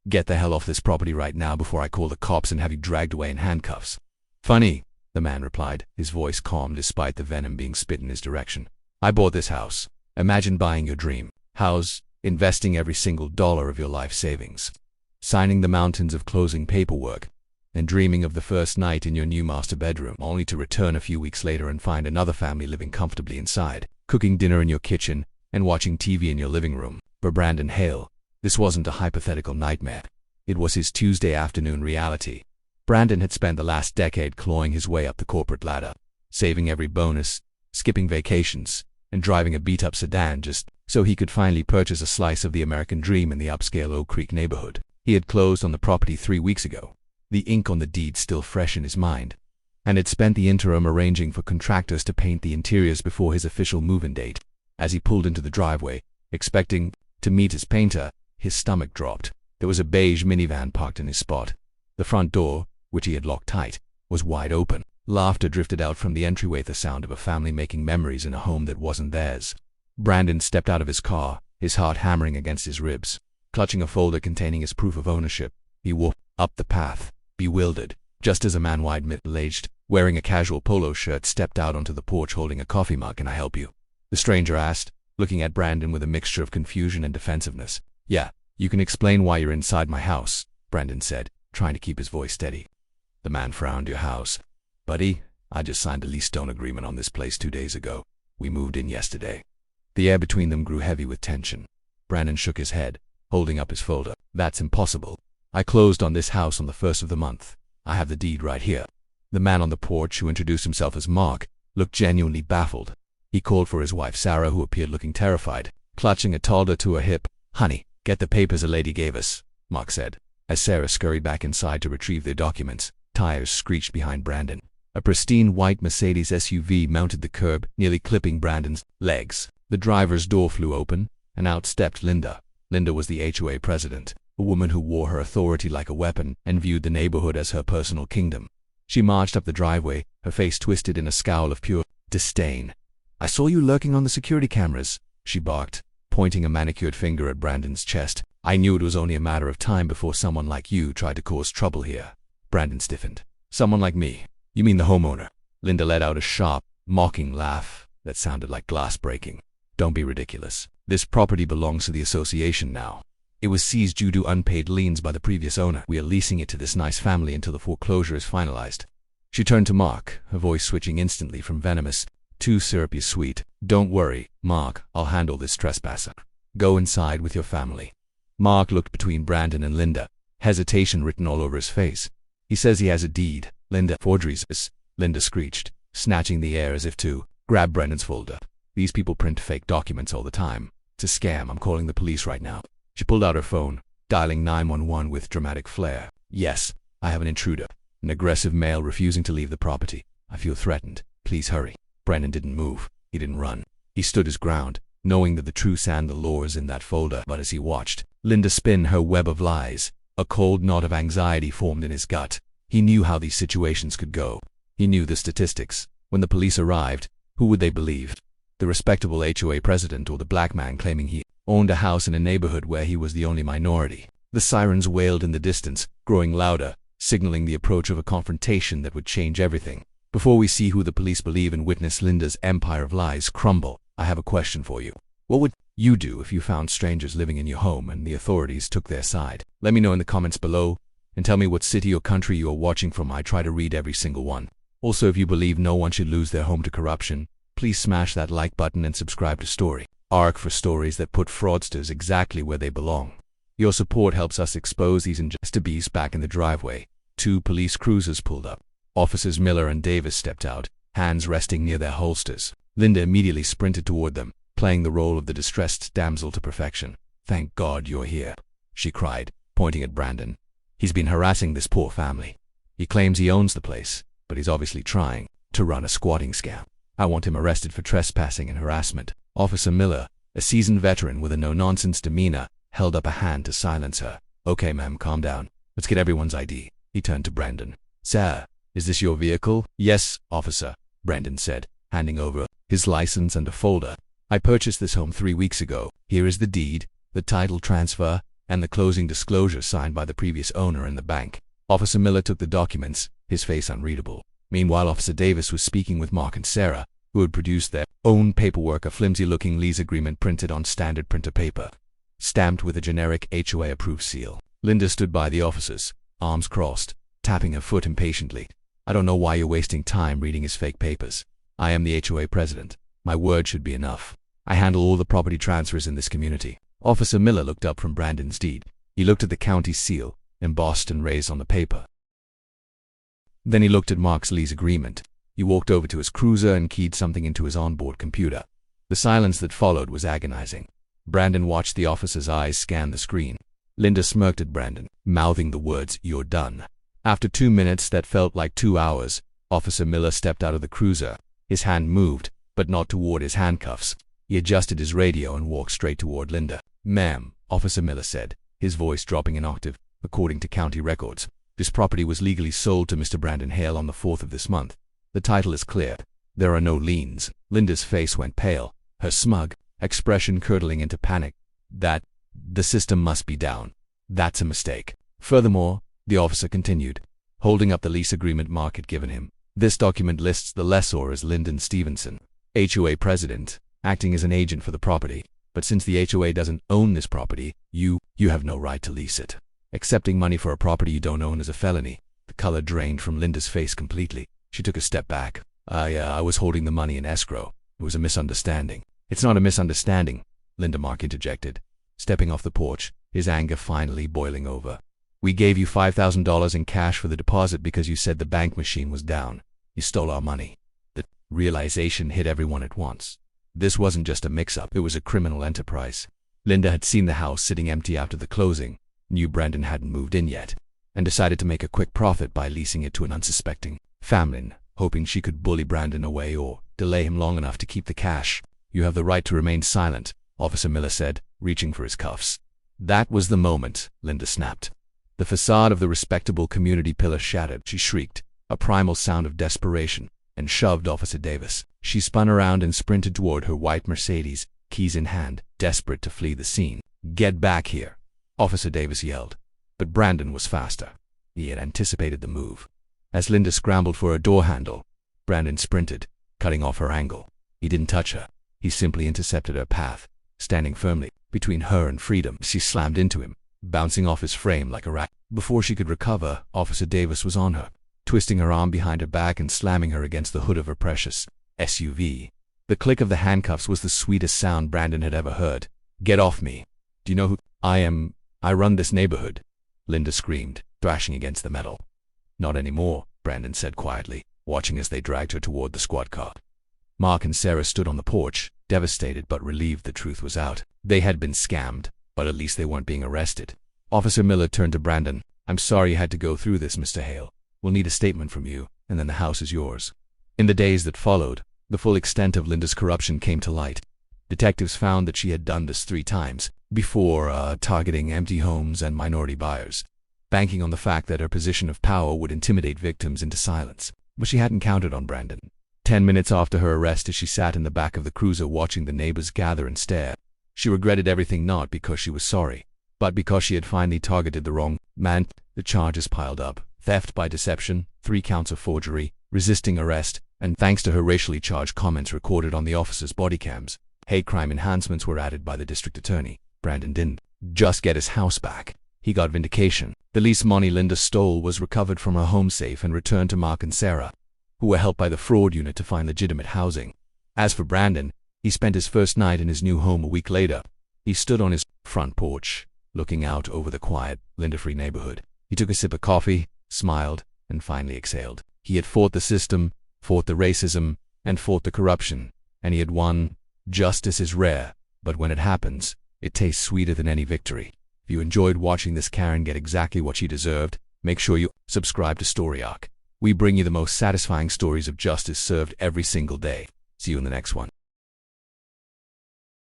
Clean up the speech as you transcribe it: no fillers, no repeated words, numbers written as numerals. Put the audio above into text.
Get the hell off this property right now before I call the cops and have you dragged away in handcuffs." "Funny," the man replied, his voice calm despite the venom being spit in his direction. "I bought this house. Imagine buying your dream house, investing every single dollar of your life savings, signing the mountains of closing paperwork, and dreaming of the first night in your new master bedroom, only to return a few weeks later and find another family living comfortably inside, cooking dinner in your kitchen and watching TV in your living room." For Brandon Hale, this wasn't a hypothetical nightmare. It was his Tuesday afternoon reality. Brandon had spent the last decade clawing his way up the corporate ladder, saving every bonus, skipping vacations, and driving a beat-up sedan just so he could finally purchase a slice of the American dream in the upscale Oak Creek neighborhood. He had closed on the property 3 weeks ago, the ink on the deed still fresh in his mind, and had spent the interim arranging for contractors to paint the interiors before his official move-in date. As he pulled into the driveway, expecting to meet his painter, his stomach dropped. There was a beige minivan parked in his spot. The front door, which he had locked tight, was wide open. Laughter drifted out from the entryway, the sound of a family making memories in a home that wasn't theirs. Brandon stepped out of his car, his heart hammering against his ribs. Clutching a folder containing his proof of ownership, he walked up the path, bewildered, just as a man wide middle-aged, wearing a casual polo shirt, stepped out onto the porch holding a coffee mug. "Can I help you?" the stranger asked, looking at Brandon with a mixture of confusion and defensiveness. "Yeah, you can explain why you're inside my house," Brandon said, trying to keep his voice steady. The man frowned. "Your house? Buddy, I just signed a lease-to-own agreement on this place 2 days ago. We moved in yesterday." The air between them grew heavy with tension. Brandon shook his head, holding up his folder. "That's impossible. I closed on this house on the 1st of the month. I have the deed right here." The man on the porch, who introduced himself as Mark, looked genuinely baffled. He called for his wife Sarah, who appeared looking terrified, clutching a toddler to her hip. "Honey, get the papers a lady gave us," Mark said. As Sarah scurried back inside to retrieve their documents, tires screeched behind Brandon. A pristine white Mercedes SUV mounted the curb, nearly clipping Brandon's legs. The driver's door flew open, and out stepped Linda. Linda was the HOA president, a woman who wore her authority like a weapon and viewed the neighborhood as her personal kingdom. She marched up the driveway, her face twisted in a scowl of pure disdain. "I saw you lurking on the security cameras," she barked, pointing a manicured finger at Brandon's chest. "I knew it was only a matter of time before someone like you tried to cause trouble here." Brandon stiffened. "Someone like me? You mean the homeowner?" Linda let out a sharp, mocking laugh that sounded like glass breaking. "Don't be ridiculous. This property belongs to the association now. It was seized due to unpaid liens by the previous owner. We are leasing it to this nice family until the foreclosure is finalized." She turned to Mark, her voice switching instantly from venomous to syrupy sweet. "Don't worry, Mark, I'll handle this trespasser. Go inside with your family." Mark looked between Brandon and Linda, hesitation written all over his face. "He says he has a deed." "Linda, forgeries," Linda screeched, snatching the air as if to grab Brandon's folder. "These people print fake documents all the time. It's a scam. I'm calling the police right now." She pulled out her phone, dialing 911 with dramatic flair. "Yes, I have an intruder. An aggressive male refusing to leave the property. I feel threatened. Please hurry." Brandon didn't move. He didn't run. He stood his ground, knowing that the truth and the lore is in that folder. But as he watched Linda spin her web of lies, a cold knot of anxiety formed in his gut. He knew how these situations could go. He knew the statistics. When the police arrived, who would they believe? The respectable HOA president or the black man claiming he owned a house in a neighborhood where he was the only minority? The sirens wailed in the distance, growing louder, signaling the approach of a confrontation that would change everything. Before we see who the police believe and witness Linda's empire of lies crumble, I have a question for you. What would you do if you found strangers living in your home and the authorities took their side? Let me know in the comments below, and tell me what city or country you are watching from. I try to read every single one. Also, if you believe no one should lose their home to corruption, please smash that like button and subscribe to Story Arc for stories that put fraudsters exactly where they belong. Your support helps us expose these injustice beasts. Back in the driveway, 2 police cruisers pulled up. Officers Miller and Davis stepped out, hands resting near their holsters. Linda immediately sprinted toward them, playing the role of the distressed damsel to perfection. "Thank God you're here," she cried, pointing at Brandon. "He's been harassing this poor family. He claims he owns the place, but he's obviously trying to run a squatting scam. I want him arrested for trespassing and harassment." Officer Miller, a seasoned veteran with a no-nonsense demeanor, held up a hand to silence her. "Okay, ma'am, calm down. Let's get everyone's ID." He turned to Brandon. "Sir, is this your vehicle?" "Yes, officer," Brandon said, handing over his license and a folder. "I purchased this home 3 weeks ago. Here is the deed, the title transfer, and the closing disclosure signed by the previous owner and the bank. Officer Miller took the documents, his face unreadable. Meanwhile, Officer Davis was speaking with Mark and Sarah, who had produced their own paperwork, a flimsy-looking lease agreement printed on standard printer paper, stamped with a generic HOA-approved seal. Linda stood by the officers, arms crossed, tapping her foot impatiently. I don't know why you're wasting time reading his fake papers. I am the HOA president. My word should be enough. I handle all the property transfers in this community. Officer Miller looked up from Brandon's deed. He looked at the county seal, embossed and raised on the paper. Then he looked at Mark's lease agreement. He walked over to his cruiser and keyed something into his onboard computer. The silence that followed was agonizing. Brandon watched the officer's eyes scan the screen. Linda smirked at Brandon, mouthing the words, "You're done." After 2 minutes that felt like 2 hours, Officer Miller stepped out of the cruiser. His hand moved, but not toward his handcuffs. He adjusted his radio and walked straight toward Linda. "Ma'am," Officer Miller said, his voice dropping an octave. "According to county records, this property was legally sold to Mr. Brandon Hale on the 4th of this month. The title is clear. There are no liens." Linda's face went pale, her smug expression curdling into panic. The system must be down. That's a mistake. Furthermore," the officer continued, holding up the lease agreement Mark had given him, "this document lists the lessor as Lyndon Stevenson, HOA president, acting as an agent for the property. But since the HOA doesn't own this property, you have no right to lease it. Accepting money for a property you don't own is a felony." The color drained from Linda's face completely. She took a step back. I was holding the money in escrow. It was a misunderstanding." "It's not a misunderstanding," Linda Mark interjected, stepping off the porch, his anger finally boiling over. "We gave you $5,000 in cash for the deposit because you said the bank machine was down. You stole our money." The realization hit everyone at once. This wasn't just a mix-up, it was a criminal enterprise. Linda had seen the house sitting empty after the closing, knew Brandon hadn't moved in yet, and decided to make a quick profit by leasing it to an unsuspecting family, hoping she could bully Brandon away or delay him long enough to keep the cash. "You have the right to remain silent," Officer Miller said, reaching for his cuffs. That was the moment, Linda snapped. The facade of the respectable community pillar shattered. She shrieked, a primal sound of desperation, and shoved Officer Davis. She spun around and sprinted toward her white Mercedes, keys in hand, desperate to flee the scene. "Get back here," Officer Davis yelled. But Brandon was faster. He had anticipated the move. As Linda scrambled for a door handle, Brandon sprinted, cutting off her angle. He didn't touch her. He simply intercepted her path, standing firmly between her and freedom. She slammed into him, bouncing off his frame like a rat. Before she could recover, Officer Davis was on her, twisting her arm behind her back and slamming her against the hood of her precious SUV. The click of the handcuffs was the sweetest sound Brandon had ever heard. "Get off me. Do you know who I am? I run this neighborhood," Linda screamed, thrashing against the metal. "Not anymore," Brandon said quietly, watching as they dragged her toward the squad car. Mark and Sarah stood on the porch, devastated but relieved the truth was out. They had been scammed, but at least they weren't being arrested. Officer Miller turned to Brandon. "I'm sorry you had to go through this, Mr. Hale. We'll need a statement from you, and then the house is yours." In the days that followed, the full extent of Linda's corruption came to light. Detectives found that she had done this 3 times before, targeting empty homes and minority buyers, banking on the fact that her position of power would intimidate victims into silence. But she hadn't counted on Brandon. 10 minutes after her arrest, as she sat in the back of the cruiser watching the neighbors gather and stare, she regretted everything, not because she was sorry, but because she had finally targeted the wrong man. The charges piled up: theft by deception, 3 counts of forgery, resisting arrest, and thanks to her racially charged comments recorded on the officers' body cams, hate crime enhancements were added by the district attorney. Brandon didn't just get his house back. He got vindication. The lease money Linda stole was recovered from her home safe and returned to Mark and Sarah, who were helped by the fraud unit to find legitimate housing. As for Brandon, he spent his first night in his new home a week later. He stood on his front porch, looking out over the quiet, Linda-free neighborhood. He took a sip of coffee, smiled, and finally exhaled. He had fought the system, fought the racism, and fought the corruption, and he had won. Justice is rare, but when it happens, it tastes sweeter than any victory. If you enjoyed watching this Karen get exactly what she deserved, make sure you subscribe to Story Arc. We bring you the most satisfying stories of justice served every single day. See you in the next one.